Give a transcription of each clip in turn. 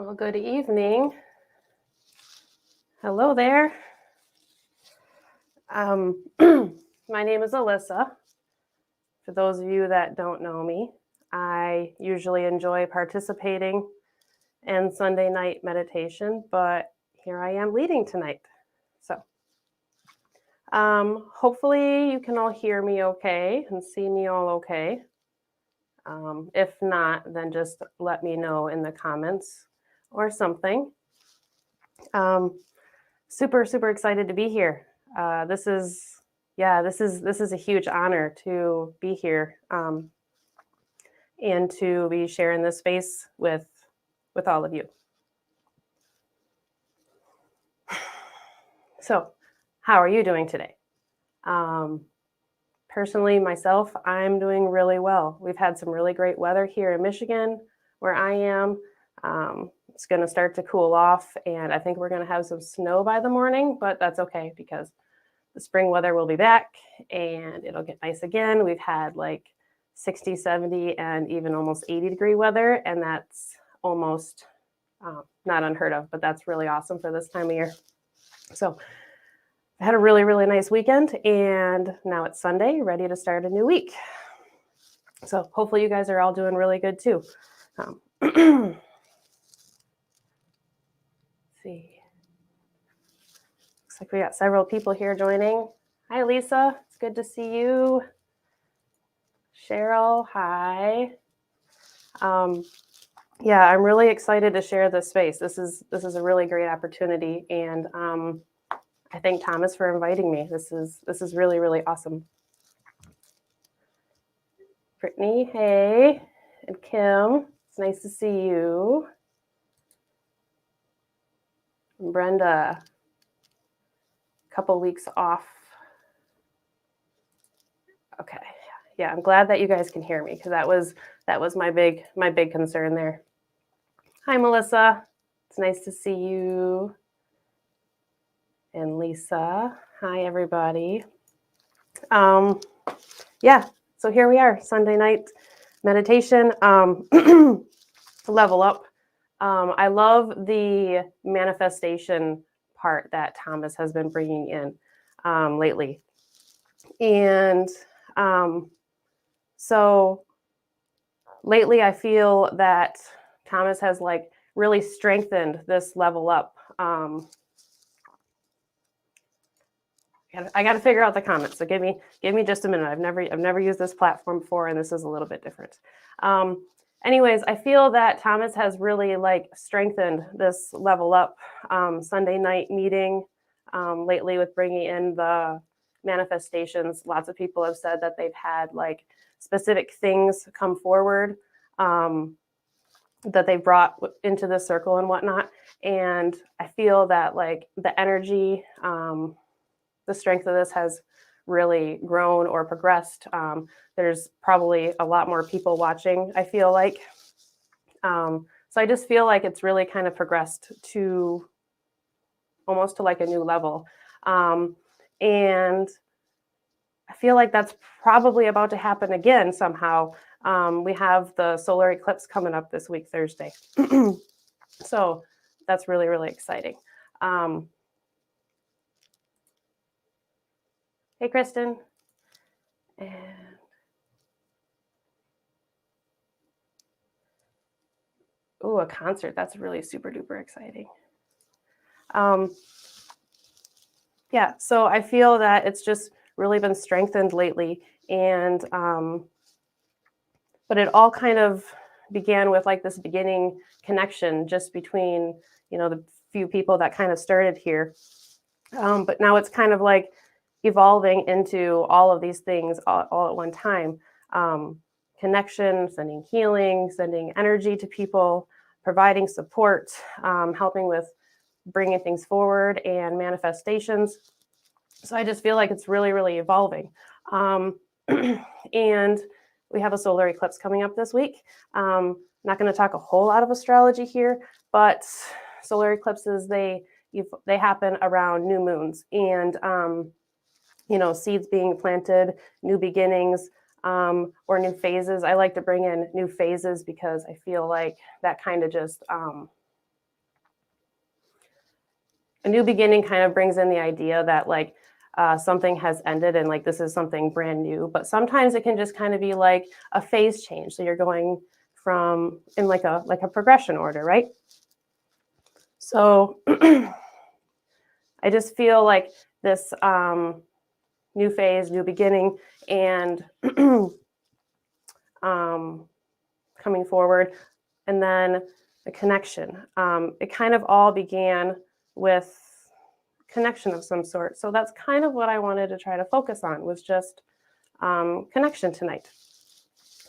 Well, good evening. Hello there. My name is Alyssa. For those of you that don't know me, I usually enjoy participating in Sunday night meditation, but here I am leading tonight. So hopefully you can all hear me okay and see me all okay. If not, then just let me know in the comments or something. Super excited to be here. This is a huge honor to be here and to be sharing this space with all of you. So, how are you doing today? Personally, myself, I'm doing really well. We've had some really great weather here in Michigan, where I am. It's going to start to cool off, and I think we're going to have some snow by the morning, but that's okay because the spring weather will be back and it'll get nice again. We've had like 60, 70, and even almost 80-degree weather, and that's almost not unheard of, but that's really awesome for this time of year. So I had a really nice weekend, and now it's Sunday, ready to start a new week. So hopefully you guys are all doing really good too. Let's see. Looks like we got several people here joining. Hi, Lisa. It's good to see you. Cheryl, hi. Yeah, I'm really excited to share this space. This is a really great opportunity, and I thank Thomas for inviting me. This is really awesome. Brittany, hey, and Kim, it's nice to see you. And Brenda, a couple weeks off. Okay, yeah, I'm glad that you guys can hear me because that was my big concern there. Hi, Melissa. It's nice to see you. And Lisa. Hi, everybody. Yeah, so here we are, Sunday night meditation, level up. I love the manifestation part that Thomas has been bringing in lately. And so lately I feel that Thomas has like really strengthened this level up. I got to figure out the comments. So give me just a minute. I've never used this platform before, and this is a little bit different. Anyways, I feel that Thomas has really like strengthened this level up Sunday night meeting lately with bringing in the manifestations. Lots of people have said that they've had like specific things come forward that they brought into the circle and whatnot. And I feel that like the energy, the strength of this has really grown or progressed. There's probably a lot more people watching, I feel like. So I just feel like it's really kind of progressed to almost to like a new level. And I feel like that's probably about to happen again somehow. We have the solar eclipse coming up this week, Thursday. So that's really exciting. Hey, Kristen. And ooh, a concert. That's really super duper exciting. Yeah, so I feel that it's just really been strengthened lately. And but it all kind of began with like this beginning connection just between, you know, the few people that kind of started here. But now it's kind of like evolving into all of these things all at one time. Connection, sending healing, sending energy to people, providing support, helping with bringing things forward and manifestations. So I just feel like it's really evolving. And we have a solar eclipse coming up this week. Not going to talk a whole lot of astrology here, but solar eclipses, they happen around new moons and, you know, seeds being planted, new beginnings, or new phases. I like to bring in new phases because I feel like that kind of just a new beginning kind of brings in the idea that like something has ended and like this is something brand new. But sometimes it can just kind of be like a phase change. So you're going from in like a progression order, right? So I just feel like this new phase, new beginning, and coming forward, and then the connection. It kind of all began with connection of some sort. So that's kind of what I wanted to try to focus on, was just connection tonight.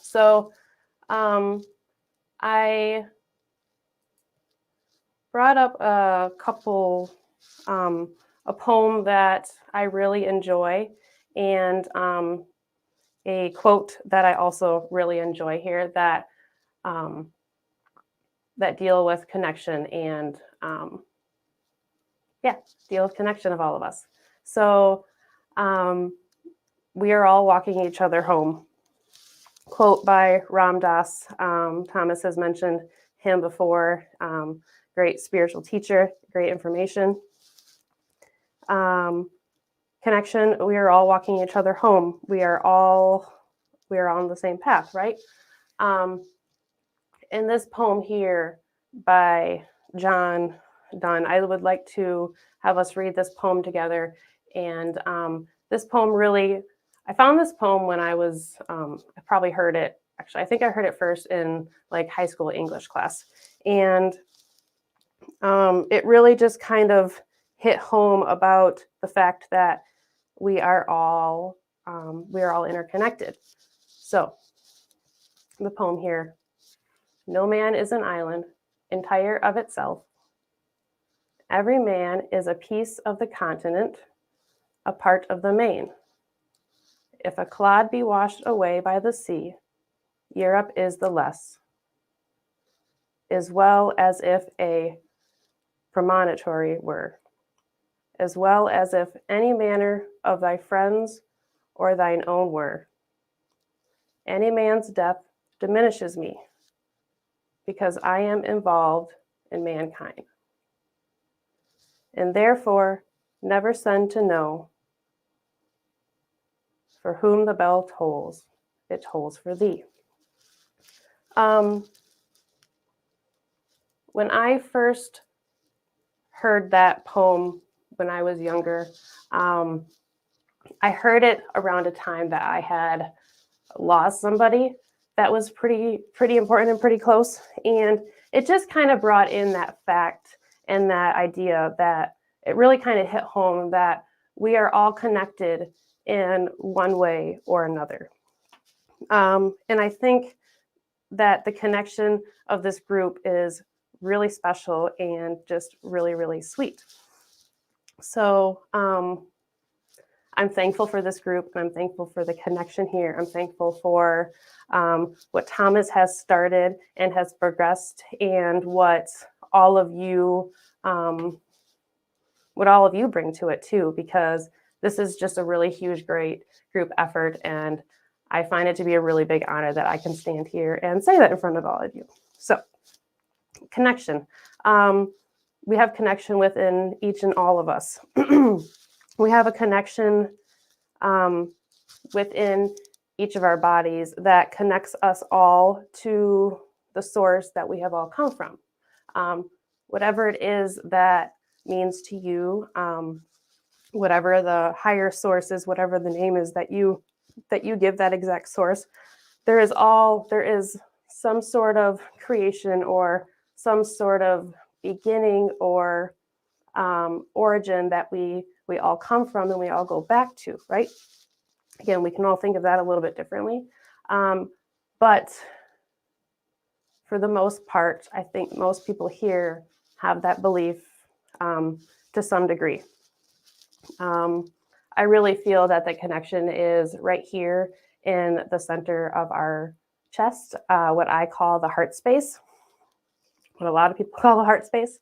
So I brought up a couple, a poem that I really enjoy, and a quote that I also really enjoy here that that deal with connection and deal with connection of all of us. So we are all walking each other home. Quote by Ram Dass. Thomas has mentioned him before. Great spiritual teacher, great information. Connection, we are all walking each other home. We are on the same path, right? In this poem here by John Donne, I would like to have us read this poem together. And this poem really, I found this poem when I was, I probably heard it, actually, I think I heard it first in like high school English class. And it really just kind of hit home about the fact that we are all interconnected. So the poem here: no man is an island entire of itself. Every man is a piece of the continent, a part of the main. If a clod be washed away by the sea, Europe is the less, as well as if a promontory were, as well as if any manner of thy friends or thine own were. Any man's death diminishes me, because I am involved in mankind. And therefore, never send to know, for whom the bell tolls, it tolls for thee. When I first heard that poem when I was younger, I heard it around a time that I had lost somebody that was pretty important and pretty close. And it just kind of brought in that fact and that idea that it really kind of hit home that we are all connected in one way or another. And I think that the connection of this group is really special and just really, really sweet. So I'm thankful for this group, and I'm thankful for the connection here. I'm thankful for what Thomas has started and has progressed, and what all of you bring to it too, because this is just a really huge, great group effort, and I find it to be a really big honor that I can stand here and say that in front of all of you. So, connection. We have connection within each and all of us. We have a connection within each of our bodies that connects us all to the source that we have all come from. Whatever it is that means to you, whatever the higher source is, whatever the name is that you give that exact source, there is some sort of creation or some sort of beginning or origin that we all come from and we all go back to, right? Again, we can all think of that a little bit differently. But for the most part, I think most people here have that belief to some degree. I really feel that the connection is right here in the center of our chest, what I call the heart space, what a lot of people call the heart space.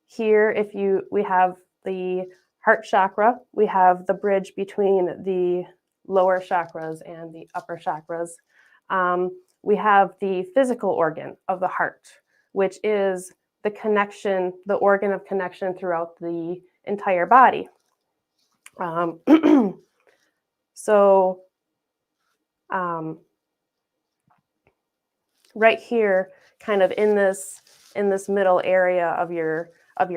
Here, we have the heart chakra, we have the bridge between the lower chakras and the upper chakras. We have the physical organ of the heart, which is the connection, the organ of connection throughout the entire body. So right here, kind of in this middle area of your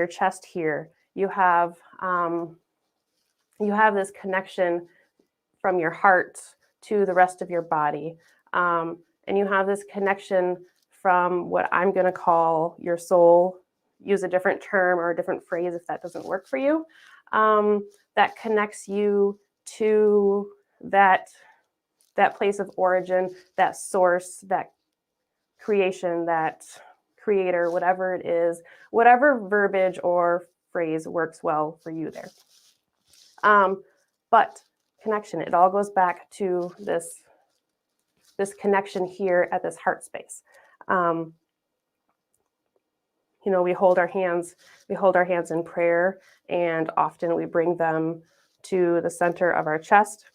chest here, you have this connection from your heart to the rest of your body, and you have this connection from what I'm going to call your soul. Use a different term or a different phrase if that doesn't work for you. That connects you to that place of origin, that source, that creation, that creator, whatever it is, whatever verbiage or phrase works well for you there. But connection, it all goes back to this connection here at this heart space. We hold our hands in prayer, and often we bring them to the center of our chest.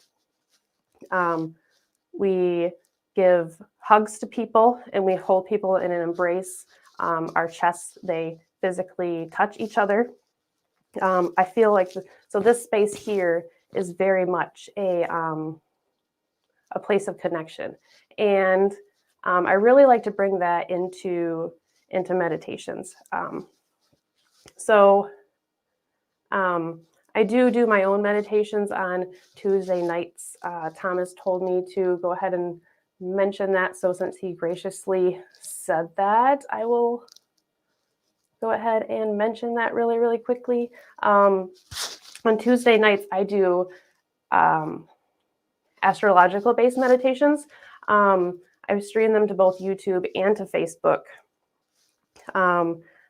We give hugs to people, and we hold people in an embrace. Our chests, they physically touch each other. I feel like so this space here is very much a place of connection, and I really like to bring that into meditations. I do my own meditations on Tuesday nights. Thomas told me to go ahead and mention that, so since he graciously said that, I will go ahead and mention that really, really quickly. On Tuesday nights, I do astrological-based meditations. I stream them to both YouTube and to Facebook.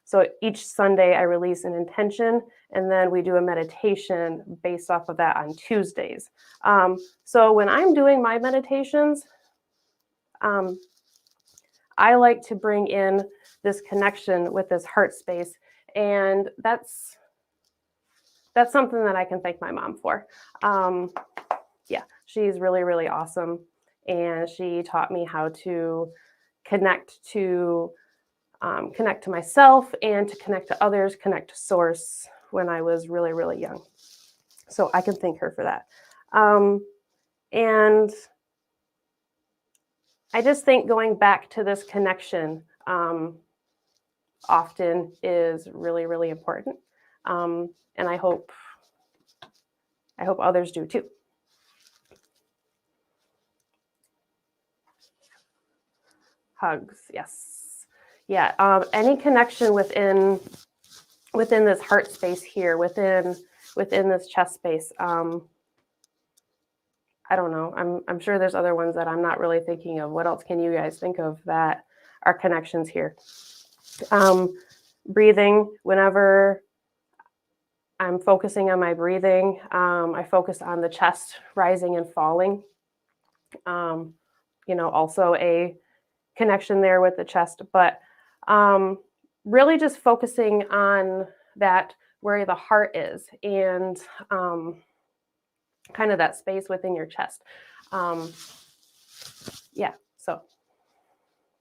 So each Sunday, I release an intention, and then we do a meditation based off of that on Tuesdays. So when I'm doing my meditations, I like to bring in this connection with this heart space, and that's something that I can thank my mom for. Yeah, she's really, really awesome, and she taught me how to connect to myself and to connect to others, connect to source when I was really, really young. So I can thank her for that. And I just think going back to this connection often is really, really important. And I hope others do too. Hugs, yes. Yeah, any connection within this heart space here, within this chest space. I don't know. I'm sure there's other ones that I'm not really thinking of. What else can you guys think of that are connections here? Breathing. Whenever I'm focusing on my breathing, I focus on the chest rising and falling. Also a connection there with the chest, but really just focusing on that, where the heart is, and kind of that space within your chest. So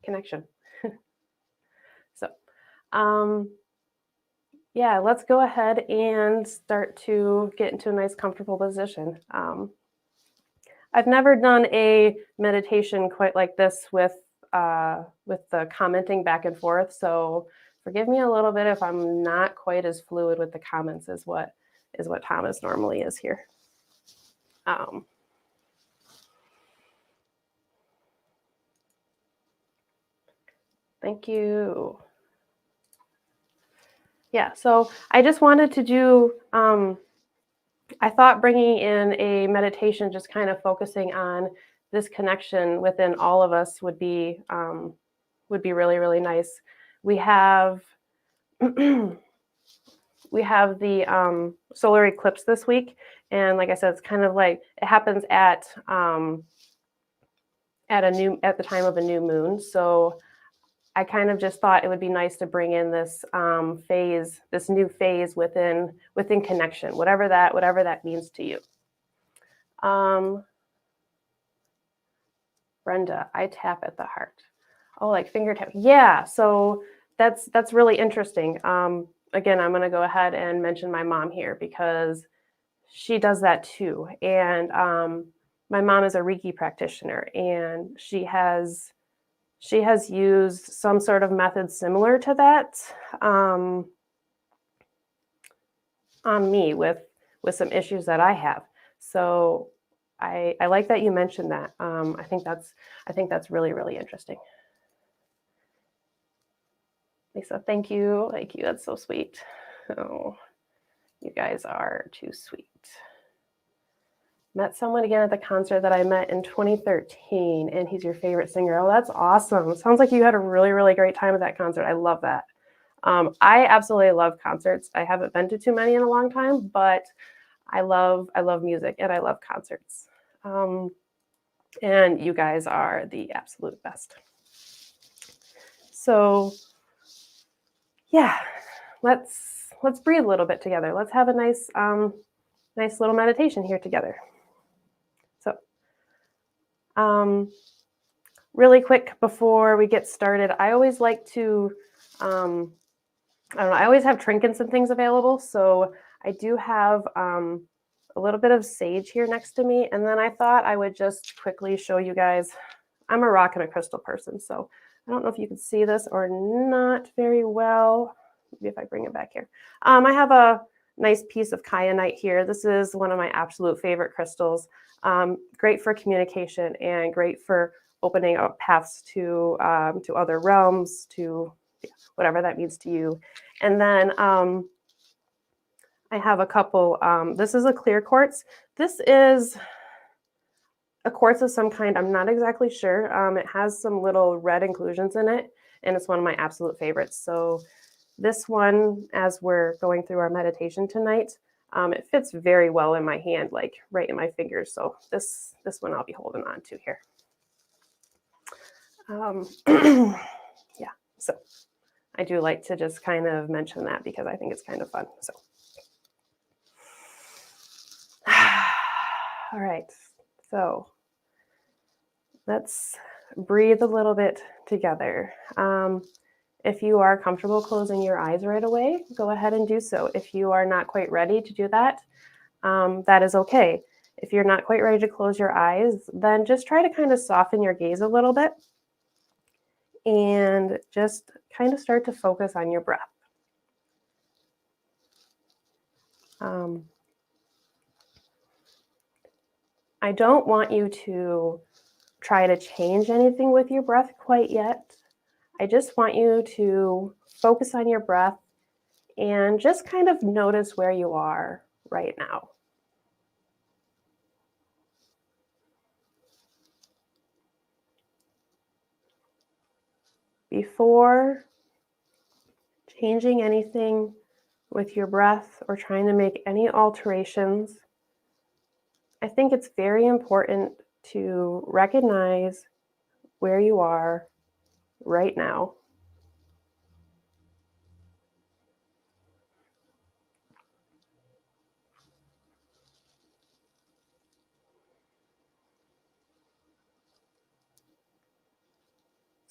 connection. Let's go ahead and start to get into a nice comfortable position. I've never done a meditation quite like this with the commenting back and forth, so forgive me a little bit if I'm not quite as fluid with the comments as what Thomas normally is here. Thank you. Yeah, so I just wanted to do, I thought bringing in a meditation, just kind of focusing on this connection within all of us would be really, really nice. We have the solar eclipse this week, and like I said, it's kind of like it happens at the time of a new moon. So I kind of just thought it would be nice to bring in this phase, this new phase within connection, whatever that means to you. Brenda, I tap at the heart. Oh, like finger tap. Yeah, so that's really interesting. Again, I'm going to go ahead and mention my mom here because she does that too. And my mom is a Reiki practitioner, and she has used some sort of method similar to that on me with some issues that I have. So I like that you mentioned that. I think that's really, really interesting. Lisa, thank you. Thank you. That's so sweet. Oh, you guys are too sweet. Met someone again at the concert that I met in 2013, and he's your favorite singer. Oh, that's awesome. Sounds like you had a really, really great time at that concert. I love that. I absolutely love concerts. I haven't been to too many in a long time, but I love music and I love concerts. And you guys are the absolute best. So yeah, let's breathe a little bit together. Let's have a nice little meditation here together. So really quick before we get started, I always like to I don't know, I always have trinkets and things available. So I do have a little bit of sage here next to me. And then I thought I would just quickly show you guys. I'm a rock and a crystal person, so I don't know if you can see this or not very well. Maybe if I bring it back here. I have a nice piece of kyanite here. This is one of my absolute favorite crystals. Great for communication and great for opening up paths to other realms, to whatever that means to you. And then I have a couple. This is a clear quartz. This is a quartz of some kind. I'm not exactly sure. It has some little red inclusions in it, and it's one of my absolute favorites. So this one, as we're going through our meditation tonight, it fits very well in my hand, like right in my fingers. So this one I'll be holding on to here. Yeah, so I do like to just kind of mention that because I think it's kind of fun. So, all right. So let's breathe a little bit together. If you are comfortable closing your eyes right away, go ahead and do so. If you are not quite ready to do that, that is okay. If you're not quite ready to close your eyes, then just try to kind of soften your gaze a little bit and just kind of start to focus on your breath. I don't want you to try to change anything with your breath quite yet. I just want you to focus on your breath and just kind of notice where you are right now. Before changing anything with your breath or trying to make any alterations, I think it's very important to recognize where you are right now.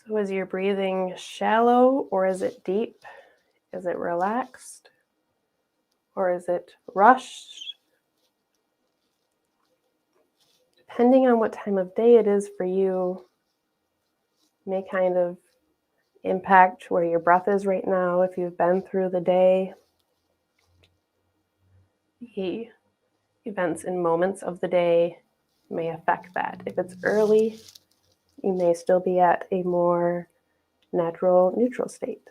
So is your breathing shallow or is it deep? Is it relaxed or is it rushed? Depending on what time of day it is for you, may kind of impact where your breath is right now. If you've been through the day, the events and moments of the day may affect that. If it's early, you may still be at a more natural, neutral state.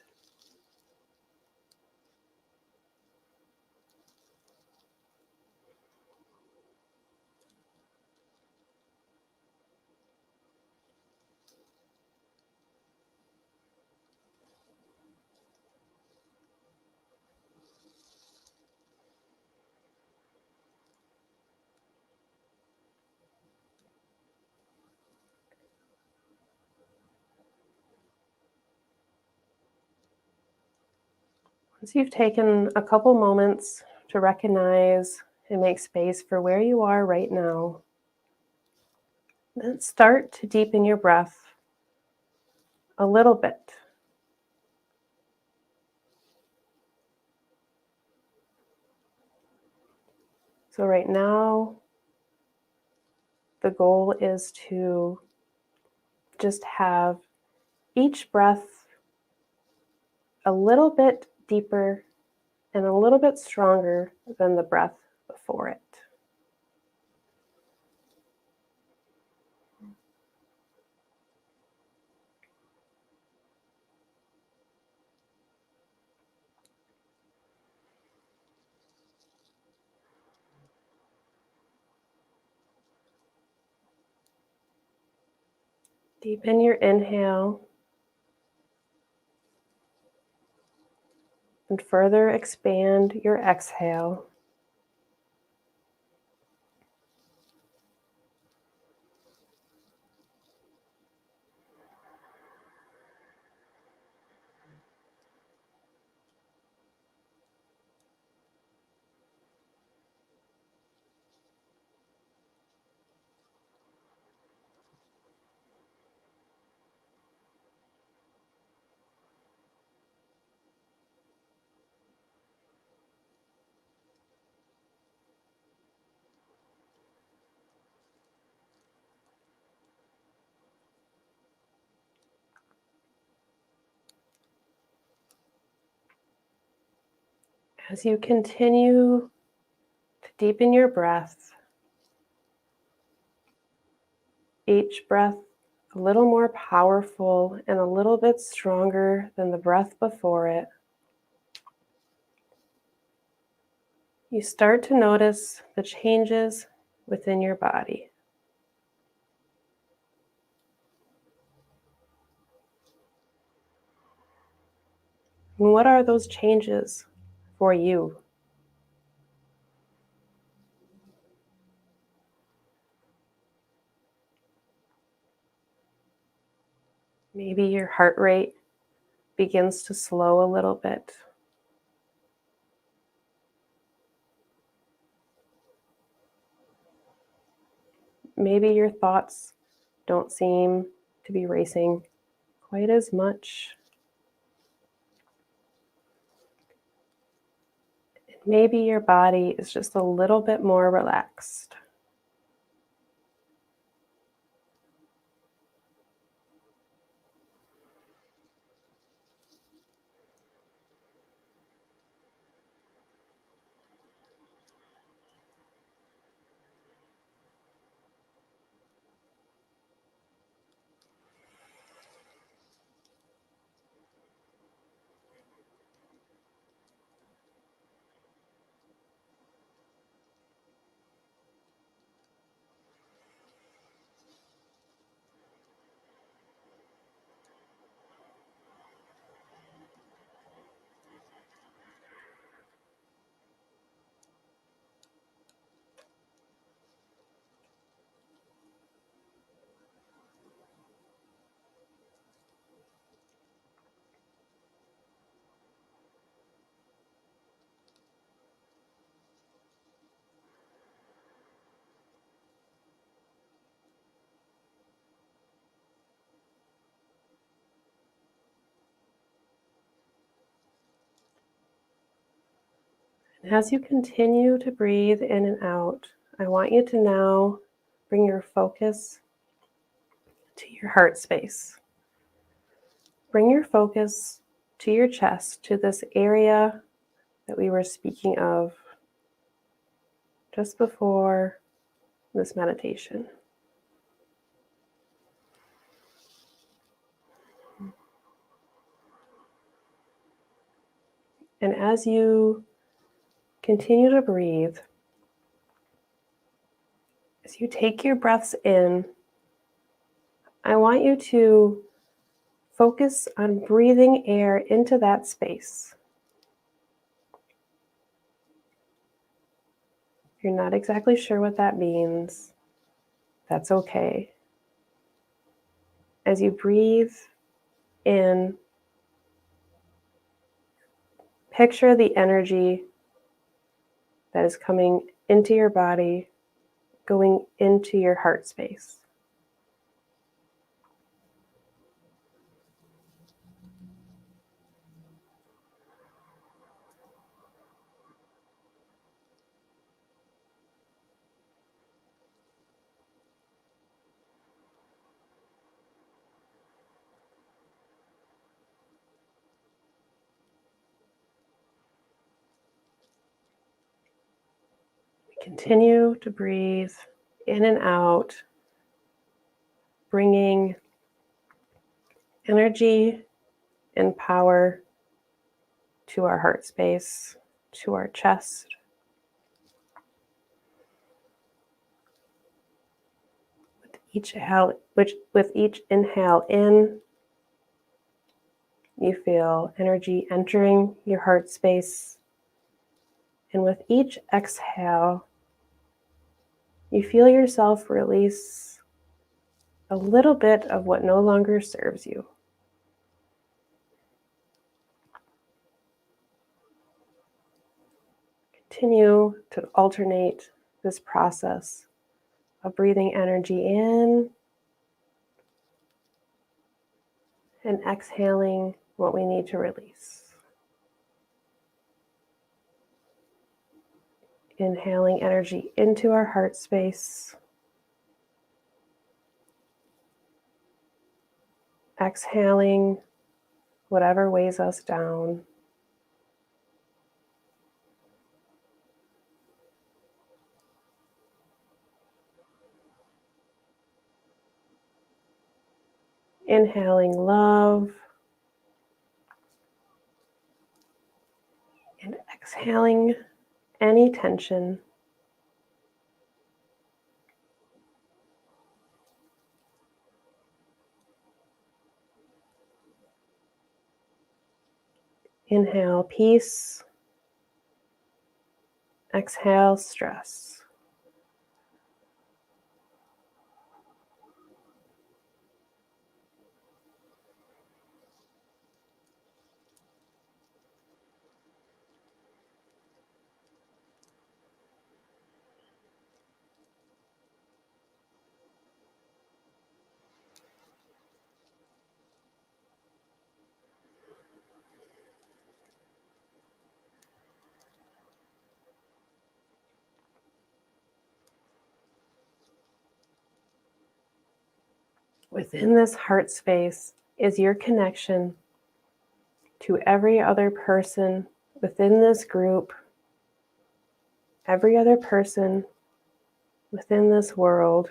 Once you've taken a couple moments to recognize and make space for where you are right now, then start to deepen your breath a little bit. So right now, the goal is to just have each breath a little bit deeper and a little bit stronger than the breath before it. Deepen your inhale and further expand your exhale. As you continue to deepen your breath, each breath a little more powerful and a little bit stronger than the breath before it, you start to notice the changes within your body. And what are those changes for you? Maybe your heart rate begins to slow a little bit. Maybe your thoughts don't seem to be racing quite as much. Maybe your body is just a little bit more relaxed. And as you continue to breathe in and out, I want you to now bring your focus to your heart space. Bring your focus to your chest, to this area that we were speaking of just before this meditation. And as you continue to breathe, as you take your breaths in, I want you to focus on breathing air into that space. If you're not exactly sure what that means, that's okay. As you breathe in, picture the energy that is coming into your body, going into your heart space. Continue to breathe in and out, bringing energy and power to our heart space, to our chest. With each inhale in, you feel energy entering your heart space. And with each exhale, you feel yourself release a little bit of what no longer serves you. Continue to alternate this process of breathing energy in and exhaling what we need to release. Inhaling energy into our heart space. Exhaling whatever weighs us down. Inhaling love. And exhaling any tension. Inhale peace. Exhale stress. Within this heart space is your connection to every other person within this group, every other person within this world,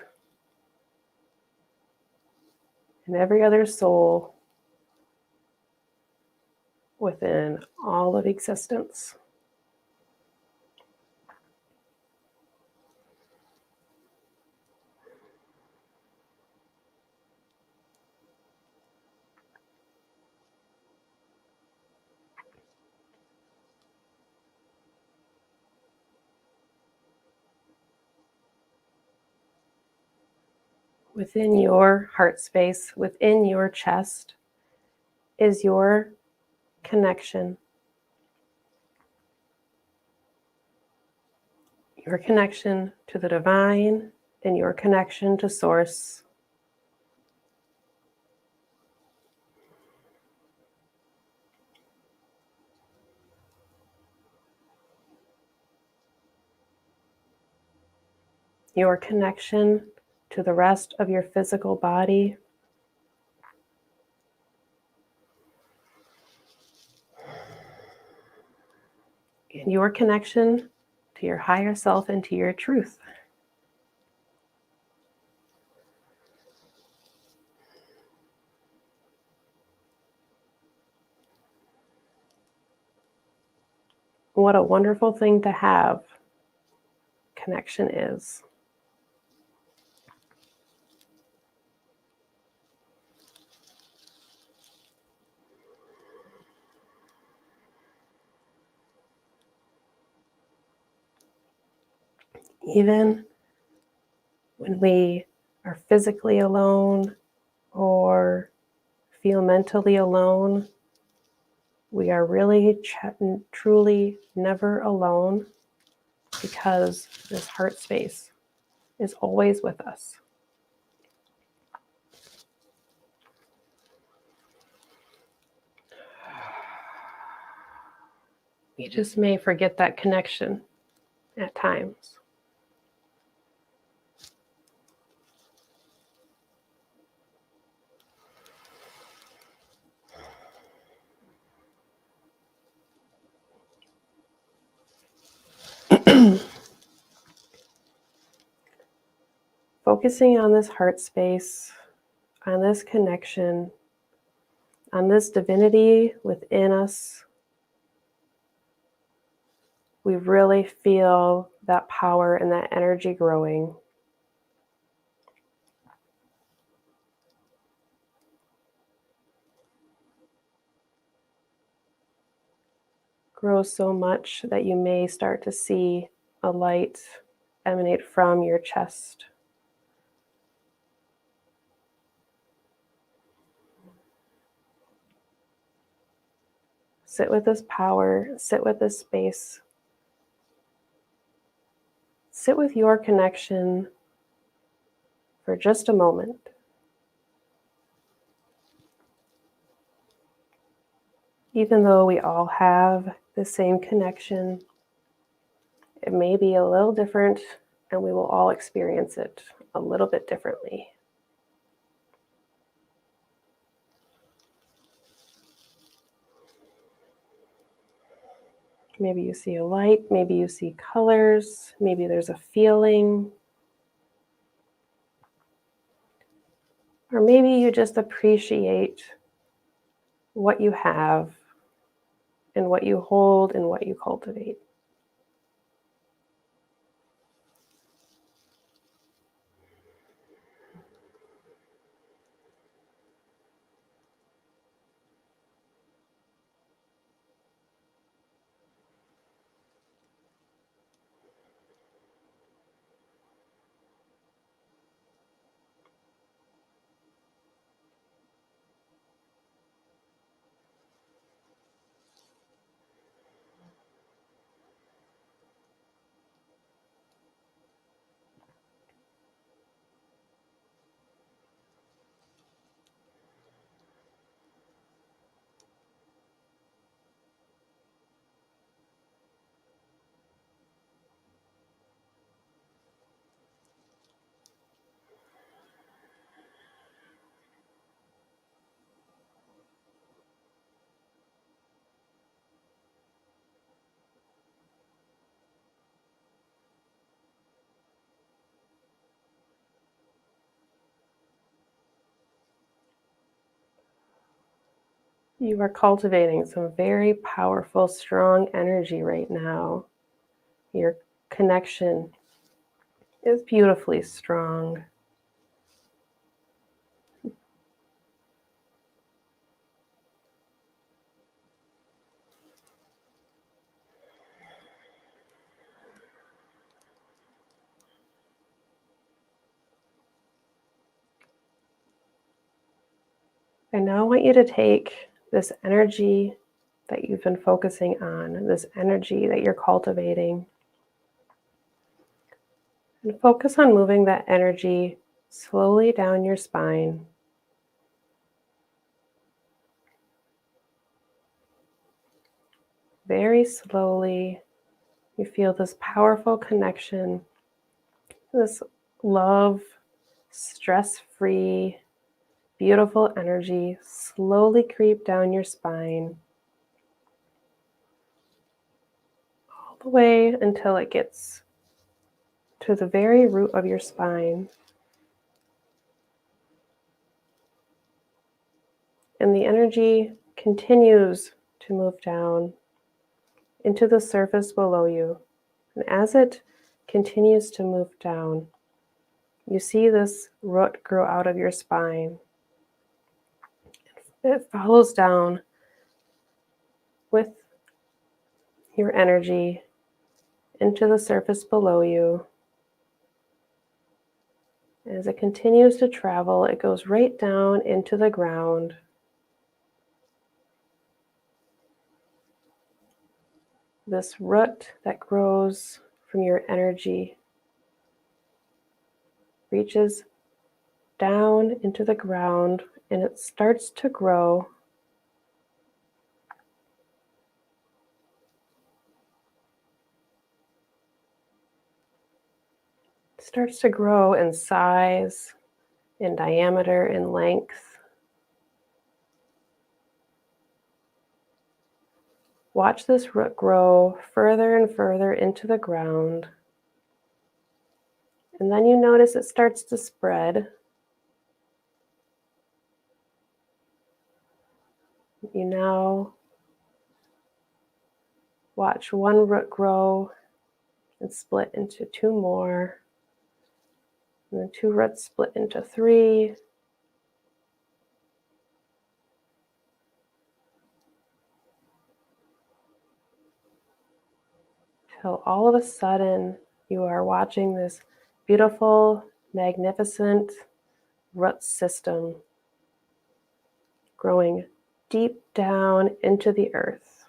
and every other soul within all of existence. Within your heart space, within your chest, is your connection. Your connection to the divine and your connection to source. Your connection to the rest of your physical body. And your connection to your higher self and to your truth. What a wonderful thing to have connection is. Even when we are physically alone or feel mentally alone, we are really truly never alone, because this heart space is always with us. We just may forget that connection at times. Focusing on this heart space, on this connection, on this divinity within us, we really feel that power and that energy growing. Grow so much that you may start to see a light emanate from your chest. Sit with this power, sit with this space. Sit with your connection for just a moment. Even though we all have the same connection, it may be a little different, and we will all experience it a little bit differently. Maybe you see a light, maybe you see colors, maybe there's a feeling, or maybe you just appreciate what you have and what you hold and what you cultivate. You are cultivating some very powerful, strong energy right now. Your connection is beautifully strong. And now I want you to take this energy that you've been focusing on, this energy that you're cultivating, and focus on moving that energy slowly down your spine. Very slowly, you feel this powerful connection, this love, stress-free, beautiful energy slowly creep down your spine all the way until it gets to the very root of your spine. And the energy continues to move down into the surface below you. And as it continues to move down, you see this root grow out of your spine. It follows down with your energy into the surface below you. As it continues to travel, it goes right down into the ground. This root that grows from your energy reaches down into the ground, and it starts to grow. It starts to grow in size, in diameter, in length. Watch this root grow further and further into the ground. And then you notice it starts to spread. You now watch one root grow and split into two more. And then two roots split into three. Till all of a sudden you are watching this beautiful, magnificent root system growing deep down into the earth.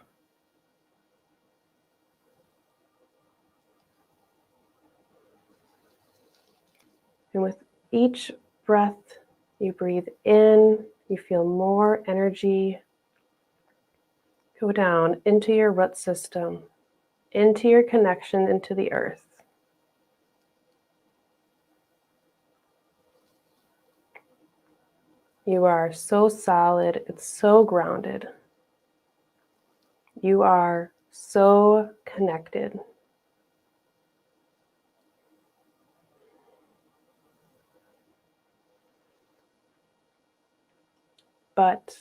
And with each breath you breathe in, you feel more energy go down into your root system, into your connection into the earth. You are so solid, it's so grounded. You are so connected. But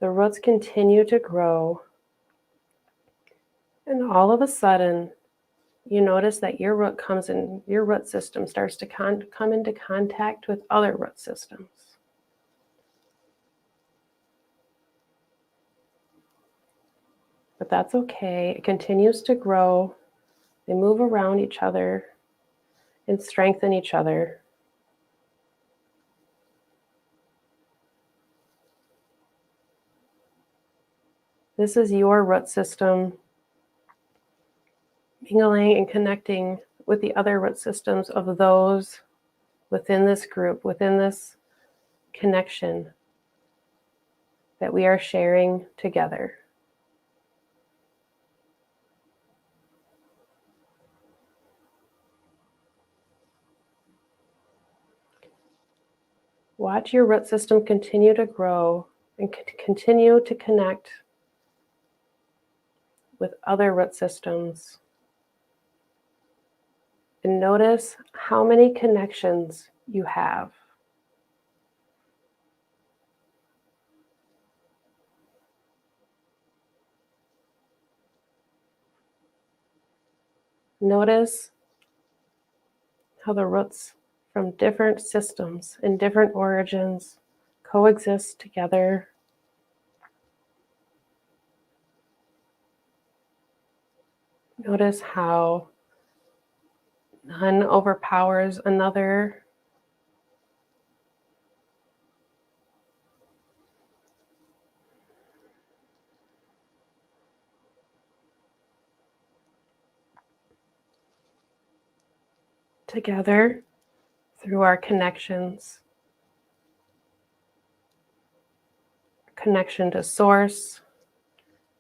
the roots continue to grow, and all of a sudden, you notice that your root system starts to come into contact with other root systems. But that's okay. It continues to grow. They move around each other and strengthen each other. This is your root system mingling and connecting with the other root systems of those within this group, within this connection that we are sharing together. Watch your root system continue to grow and continue to connect with other root systems. And notice how many connections you have. Notice how the roots from different systems and different origins coexist together. Notice how none overpowers another. Together through our connections. Connection to source,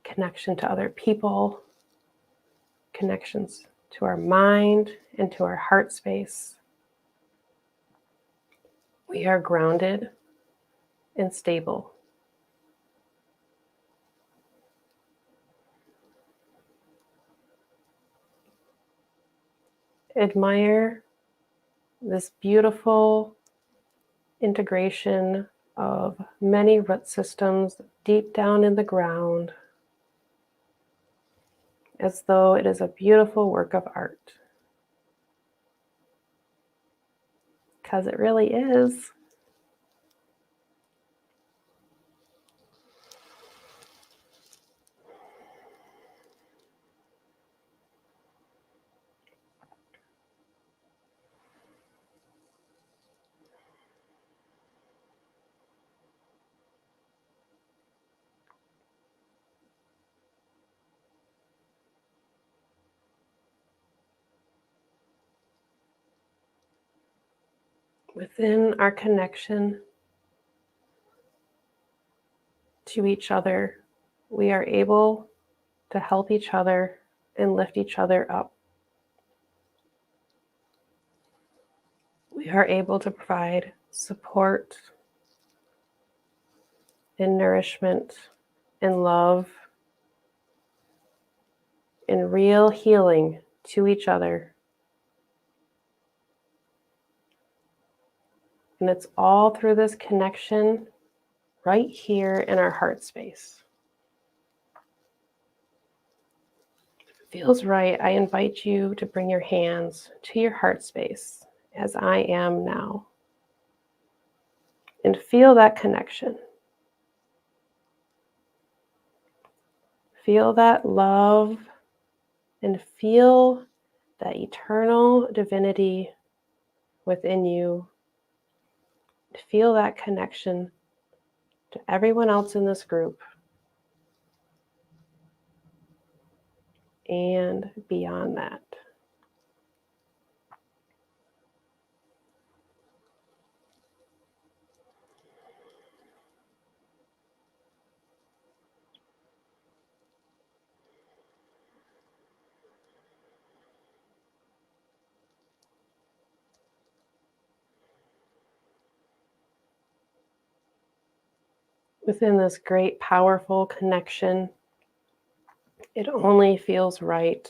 connection to other people, connections to our mind and to our heart space. We are grounded and stable. Admire this beautiful integration of many root systems deep down in the ground, as though it is a beautiful work of art. Because it really is. Within our connection to each other, we are able to help each other and lift each other up. We are able to provide support and nourishment and love and real healing to each other. And it's all through this connection right here in our heart space. If it feels right, I invite you to bring your hands to your heart space as I am now. And feel that connection. Feel that love and feel that eternal divinity within you. Feel that connection to everyone else in this group and beyond that. Within this great, powerful connection, it only feels right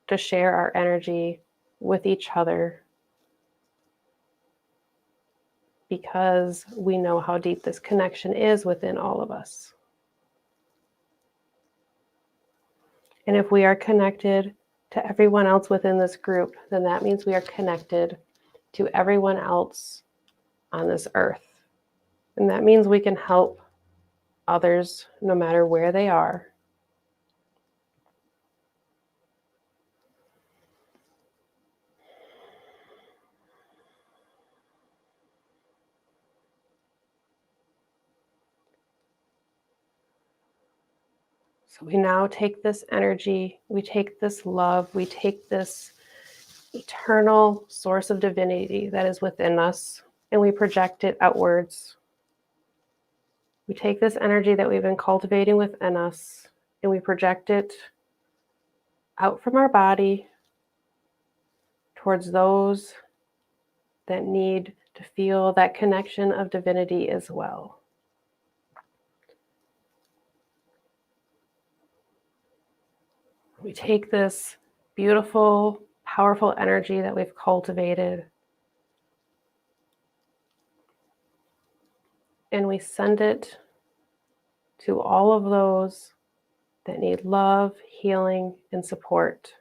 to share our energy with each other because we know how deep this connection is within all of us. And if we are connected to everyone else within this group, then that means we are connected to everyone else on this earth. And that means we can help others no matter where they are. So we now take this energy, we take this love, we take this eternal source of divinity that is within us, and we project it outwards. We take this energy that we've been cultivating within us, and we project it out from our body towards those that need to feel that connection of divinity as well. We take this beautiful, powerful energy that we've cultivated and we send it to all of those that need love, healing, and support.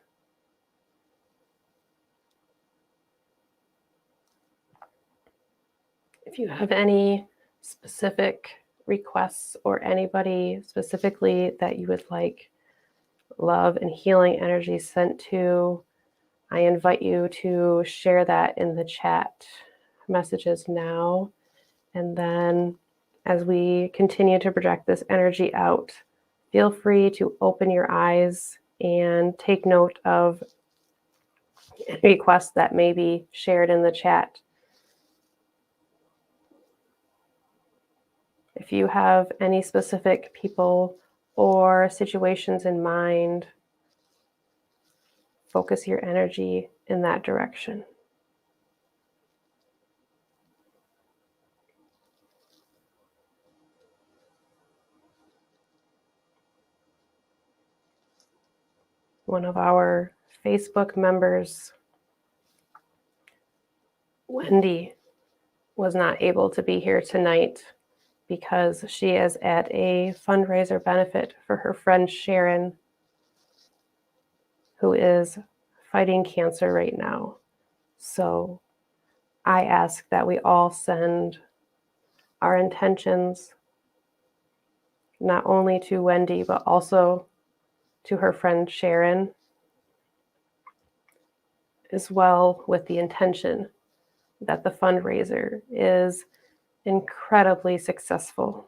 If you have any specific requests or anybody specifically that you would like love and healing energy sent to, I invite you to share that in the chat messages now. And then as we continue to project this energy out, feel free to open your eyes and take note of requests that may be shared in the chat. If you have any specific people or situations in mind, focus your energy in that direction. One of our Facebook members, Wendy, was not able to be here tonight because she is at a fundraiser benefit for her friend Sharon, who is fighting cancer right now. So I ask that we all send our intentions not only to Wendy, but also to her friend Sharon, as well with the intention that the fundraiser is incredibly successful.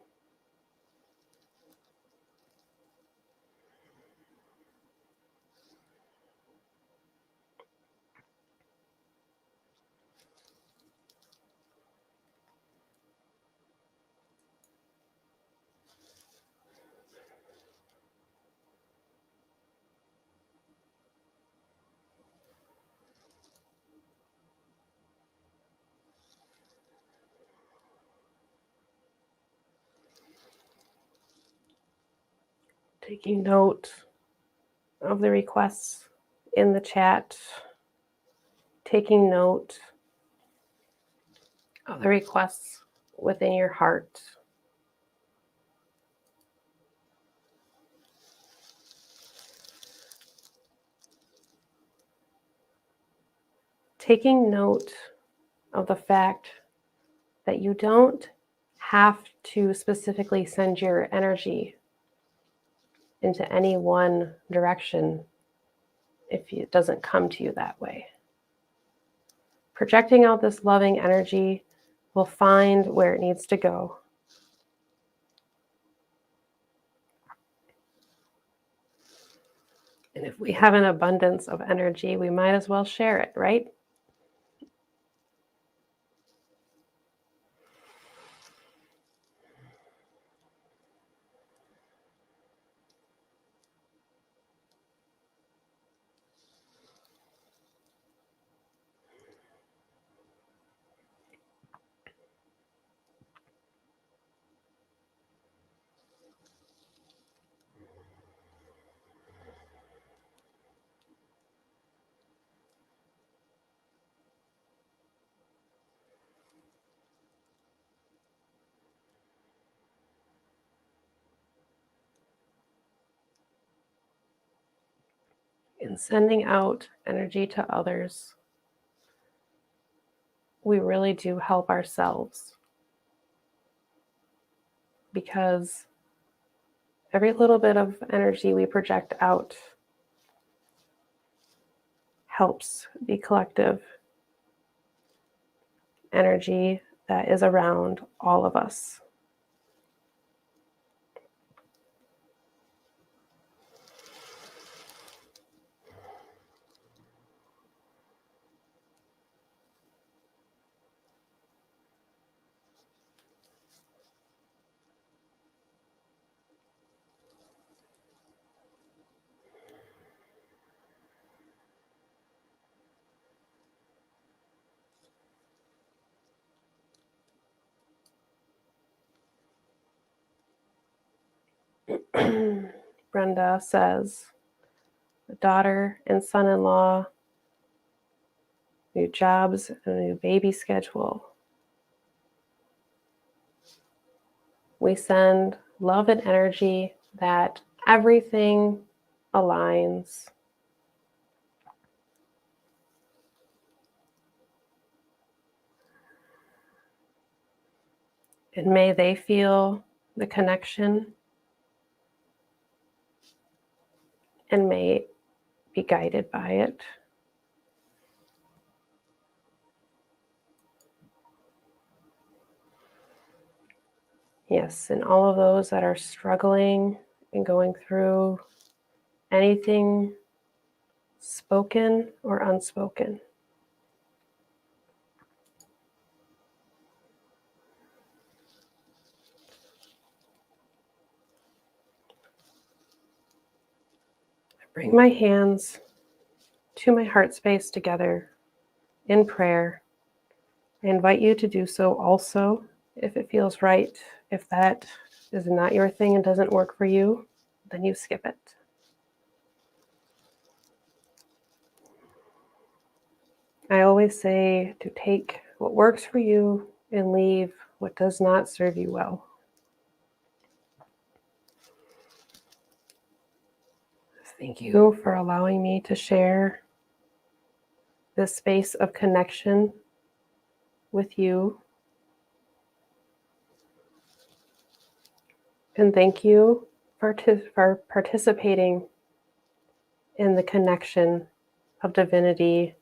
Taking note of the requests in the chat, taking note of the requests within your heart. Taking note of the fact that you don't have to specifically send your energy into any one direction if it doesn't come to you that way. Projecting out this loving energy will find where it needs to go. And if we have an abundance of energy, we might as well share it, right? In sending out energy to others, we really do help ourselves, because every little bit of energy we project out helps the collective energy that is around all of us. Brenda says, a daughter and son-in-law, new jobs, and a new baby schedule. We send love and energy that everything aligns. And may they feel the connection, and may be guided by it. Yes, and all of those that are struggling and going through anything spoken or unspoken. I bring my hands to my heart space together in prayer. I invite you to do so also if it feels right. If that is not your thing and doesn't work for you, then you skip it. I always say to take what works for you and leave what does not serve you well. Thank you for allowing me to share this space of connection with you. And thank you for participating in the connection of divinity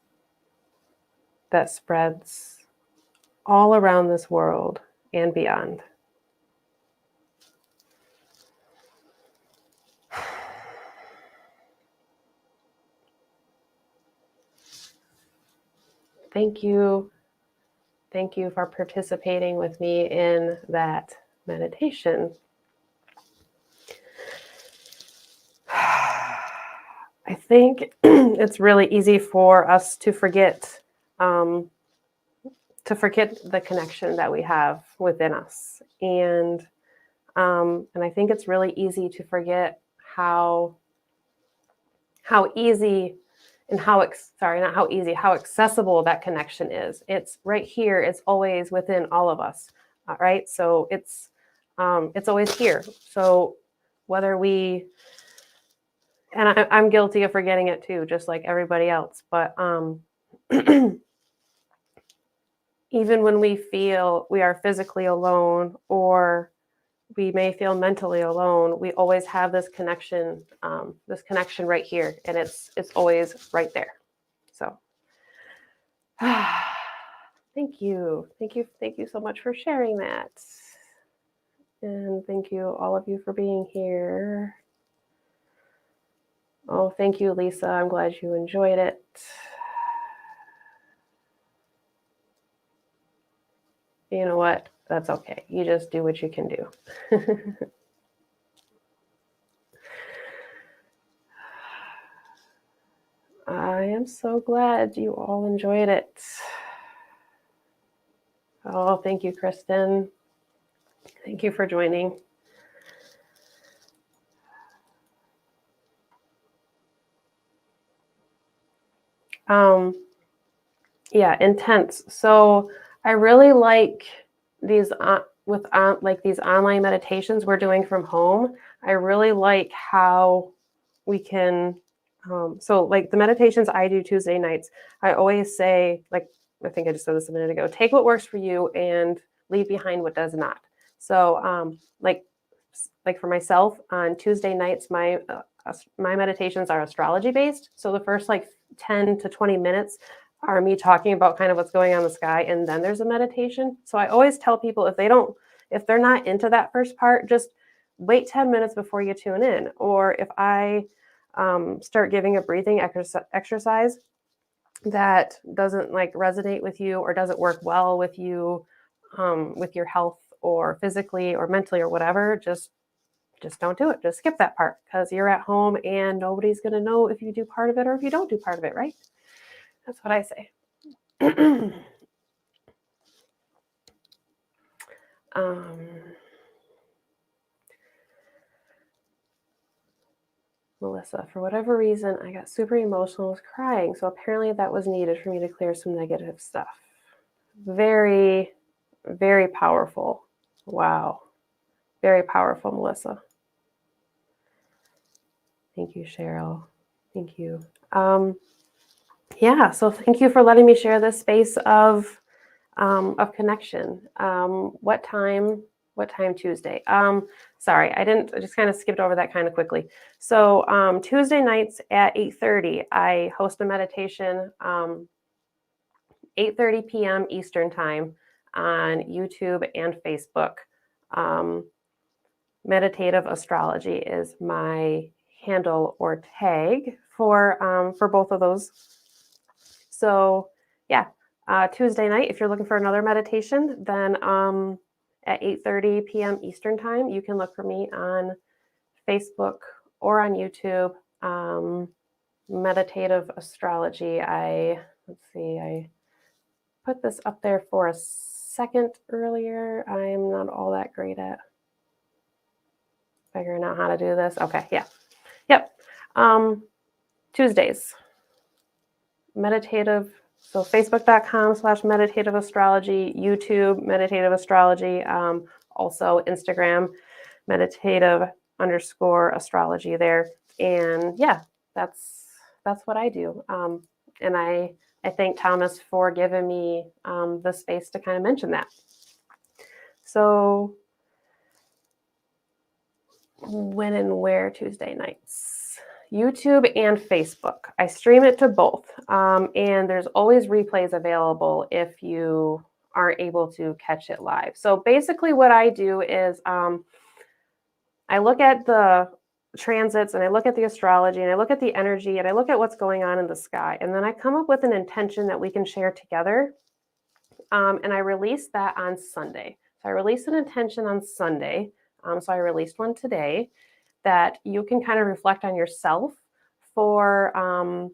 that spreads all around this world and beyond. Thank you. Thank you for participating with me in that meditation. I think it's really easy for us to forget the connection that we have within us, and I think it's really easy to forget how easy and how accessible that connection is. It's right here. It's always within all of us, right? So it's always here. So whether we, and I'm guilty of forgetting it too, just like everybody else. But even when we feel we are physically alone, or we may feel mentally alone, we always have this connection right here, and it's always right there. So thank you so much for sharing that, and thank you all of you for being here. Oh, thank you, Lisa. I'm glad you enjoyed it. You know what? That's okay. You just do what you can do. I am so glad you all enjoyed it. Oh, thank you, Kristen. Thank you for joining. Yeah, intense. So I really like these these online meditations we're doing from home. I really like how we can. So like the meditations I do Tuesday nights, I always say, like, I think I just said this a minute ago, take what works for you and leave behind what does not. So like for myself on Tuesday nights, my meditations are astrology based. So the first like 10 to 20 minutes are me talking about kind of what's going on in the sky, and then there's a meditation. So I always tell people, if they're not into that first part, just wait 10 minutes before you tune in. Or if I start giving a breathing exercise that doesn't like resonate with you or doesn't work well with you, with your health or physically or mentally or whatever, just don't do it. Just skip that part, because you're at home and nobody's going to know if you do part of it or if you don't do part of it, right? That's what I say. Melissa, for whatever reason, I got super emotional with crying. So apparently that was needed for me to clear some negative stuff. Very, very powerful. Wow. Very powerful, Melissa. Thank you, Cheryl. Thank you. Yeah, so thank you for letting me share this space of connection. What time Tuesday? Sorry, I just kind of skipped over that kind of quickly. So Tuesday nights at 8:30, I host a meditation, 8:30 p.m. Eastern time on YouTube and Facebook. Meditative Astrology is my handle or tag for both of those. So yeah, Tuesday night, if you're looking for another meditation, then at 8:30 p.m. Eastern time, you can look for me on Facebook or on YouTube. Meditative Astrology. I put this up there for a second earlier. I'm not all that great at figuring out how to do this. Okay, yeah. Yep. Tuesdays. Meditative. So facebook.com/meditative astrology, YouTube meditative astrology, also Instagram meditative_astrology there. And yeah, that's what I do. And I thank Thomas for giving me the space to kind of mention that. So when and where Tuesday nights? YouTube and Facebook. I stream it to both. And there's always replays available if you aren't able to catch it live. So basically what I do is I look at the transits, and I look at the astrology, and I look at the energy, and I look at what's going on in the sky. And then I come up with an intention that we can share together. And I release that on Sunday. So I release an intention on Sunday. So I released one today that you can kind of reflect on yourself for a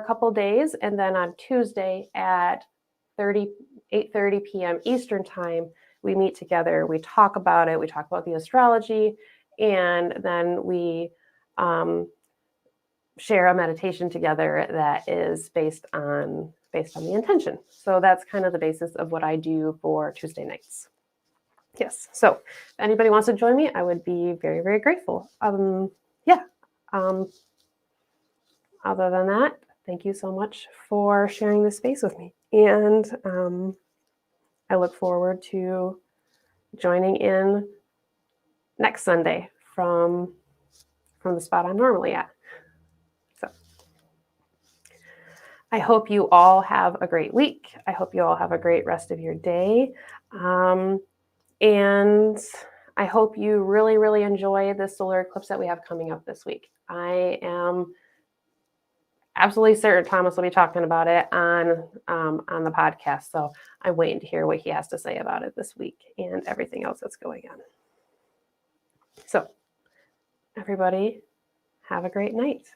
couple days. And then on Tuesday at 8:30 p.m. Eastern time, we meet together. We talk about it. We talk about the astrology. And then we share a meditation together that is based on the intention. So that's kind of the basis of what I do for Tuesday nights. Yes. So if anybody wants to join me, I would be very, very grateful. Other than that, thank you so much for sharing this space with me. And I look forward to joining in next Sunday from the spot I'm normally at. So I hope you all have a great week. I hope you all have a great rest of your day. And I hope you really, really enjoy the solar eclipse that we have coming up this week. I am absolutely certain Thomas will be talking about it on the podcast. So I'm waiting to hear what he has to say about it this week and everything else that's going on. So everybody, have a great night.